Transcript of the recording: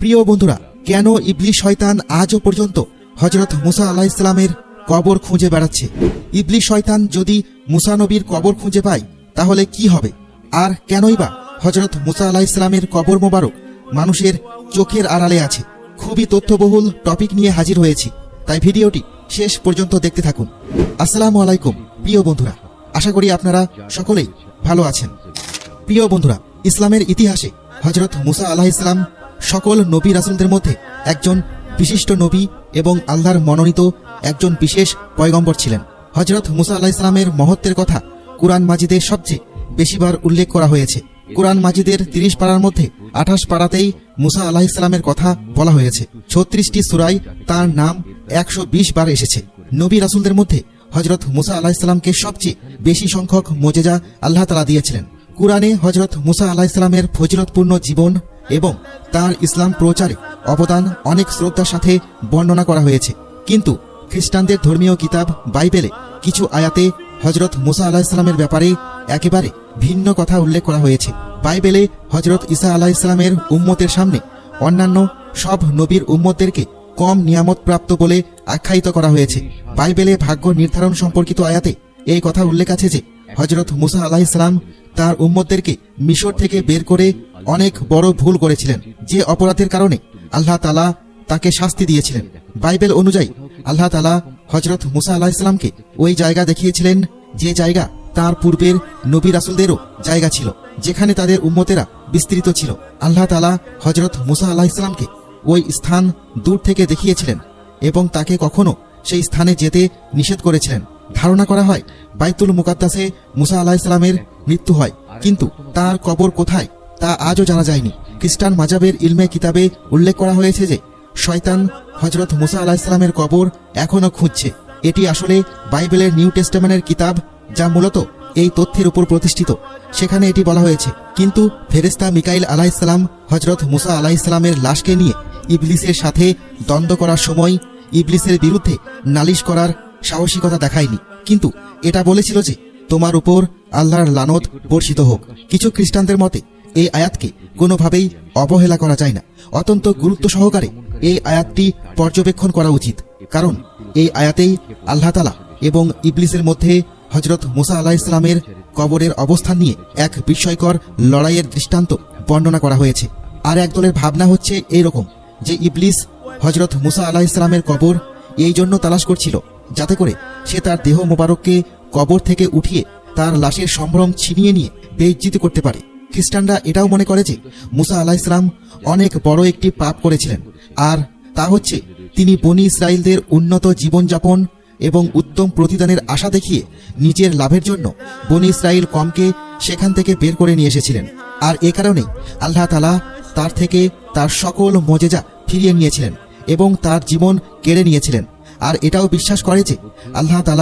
প্রিয় বন্ধুরা, কেন ইবলিস শয়তান আজও পর্যন্ত হযরত মুসা আলাইহিস সালামের কবর খুঁজে বেড়াচ্ছে? ইবলিস শয়তান যদি মুসা নবীর কবর খুঁজে পায় তাহলে কি হবে? আর কেনই বা হযরত মুসা আলাইহিস সালামের কবর মোবারক মানুষের চোখের আড়ালে আছে? খুবই তথ্যবহুল টপিক নিয়ে হাজির হয়েছি, তাই ভিডিওটি শেষ পর্যন্ত দেখতে থাকুন। আসসালামু আলাইকুম প্রিয় বন্ধুরা, আশা করি আপনারা সকলেই ভালো আছেন। প্রিয় বন্ধুরা, ইসলামের ইতিহাসে হযরত মুসা আলাইহিস সালাম সকল নবী রাসূলদের মধ্যে একজন বিশিষ্ট নবী এবং আল্লাহর মনোনীত একজন বিশেষ পয়গম্বর ছিলেন। হযরত মুসা আলাইহিস সালামের মহত্বের কথা কুরআন মাজিদে সবচেয়ে বেশিবার উল্লেখ করা হয়েছে। কুরআন মাজিদের 30 পারার মধ্যে 28 পারাতেই মুসা আলাইহিস সালামের কথা বলা হয়েছে। 36টি সূরায় তার নাম 120 বার এসেছে। নবী রাসূলদের মধ্যে হযরত মুসা আলাইহিস সালামকে সবচেয়ে বেশি সংখ্যক মুজিজা আল্লাহ তাআলা দিয়েছিলেন। কুরআনে হযরত মুসা আলাইহিস সালামের ফজিলতপূর্ণ জীবন এবং তার ইসলাম প্রচারে অবদান অনেক শ্রদ্ধার সাথে বর্ণনা করা হয়েছে। কিন্তু খ্রিস্টানদের ধর্মীয় কিতাব বাইবেলে কিছু আয়াতে হযরত মুসা আলাইহিস সালামের ব্যাপারে একেবারে ভিন্ন কথা উল্লেখ করা হয়েছে। বাইবেলে হযরত ঈসা আলাইহিস সালামের উম্মতের সামনে অন্যান্য সব নবীর উম্মতদেরকে কম নিয়ামত প্রাপ্ত বলে আখ্যায়িত করা হয়েছে। বাইবেলে ভাগ্য নির্ধারণ সম্পর্কিত আয়াতে এই কথা উল্লেখ আছে যে হযরত মুসা আলাইহিস সালাম তার উম্মতদেরকে মিশর থেকে বের করে অনেক বড় ভুল করেছিলেন, যে অপরাধের কারণে আল্লাহ তাআলা তাকে শাস্তি দিয়েছিলেন। বাইবেল অনুযায়ী আল্লাহ তাআলা হযরত মুসা আলাইহিস সালামকে ওই জায়গা দেখিয়েছিলেন যে জায়গা তার পূর্বের নবী রাসূলদেরও জায়গা ছিল, যেখানে তাদের উম্মতেরা বিস্তৃত ছিল। আল্লাহ তাআলা হযরত মুসা আলাইহিস সালামকে ওই স্থান দূর থেকে দেখিয়েছিলেন এবং তাকে কখনো সেই স্থানে যেতে নিষেধ করেছিলেন। ধারণা করা হয় বাইতুল মুকাদ্দাসে মুসা আলাইহিস সালামের মৃত্যু হয়, কিন্তু তার কবর কোথায় তা আজও জানা যায়নি। খ্রিস্টান মাজাবের ইলমে কিতাবে উল্লেখ করা হয়েছে যে শয়তান হযরত মুসা আলাইহিস সালামের কবর এখনো খুঁজছে। এটি আসলে বাইবেলের নিউ টেস্টামেন্টের কিতাব, যা মূলত এই তথ্যের উপর প্রতিষ্ঠিত। সেখানে এটি বলা হয়েছে, কিন্তু ফেরেশতা মিকাইল আলাইহিস সালাম হযরত মুসা আলাইহিস সালামের লাশকে নিয়ে ইবলিসের সাথে দ্বন্দ্ব করার সময় ইবলিসের বিরুদ্ধে নালিশ করার সাহসিকতা দেখায়নি, কিন্তু এটা বলেছিল যে তোমার উপর আল্লাহর লানত বর্ষিত হোক। কিছু খ্রিস্টানদের মতে এই আয়াতকে কোনোভাবেই অবহেলা করা যায় না। অত্যন্ত গুরুত্ব সহকারে এই আয়াতটি পর্যবেক্ষণ করা উচিত, কারণ এই আয়াতেই আল্লাহ তাআলা এবং ইবলিসের মধ্যে হযরত মুসা আলাইহিস সালামের কবরের অবস্থান নিয়ে এক বিস্ময়কর লড়াইয়ের দৃষ্টান্ত বর্ণনা করা হয়েছে। আর একদলের ভাবনা হচ্ছে এইরকম যে ইবলিস হযরত মুসা আলাইহিস সালামের কবর এই জন্য তালাশ করছিল যাতে করে সে তার দেহ মোবারককে কবর থেকে উঠিয়ে তার লাশের সম্ভ্রম ছিনিয়ে নিয়ে বেইজ্জতি করতে পারে। খ্রিস্টানরা এটাও মনে করে যে মুসা আলাইহিস সালাম অনেক বড় একটি পাপ করেছিলেন, আর তা হচ্ছে তিনি বনী ইসরাইলদের উন্নত জীবনযাপন এবং উত্তম প্রতিদানের আশা দেখিয়ে নিজের লাভের জন্য বনী ইসরাইল কমকে সেখান থেকে বের করে নিয়ে এসেছিলেন। আর এ কারণেই আল্লাহ তাআলা তার থেকে তার সকল মুজিজা ফিরিয়ে নিয়েছিলেন এবং তার জীবন কেড়ে নিয়েছিলেন। আর এটাও বিশ্বাস করে যে আল্লাহ তাআলা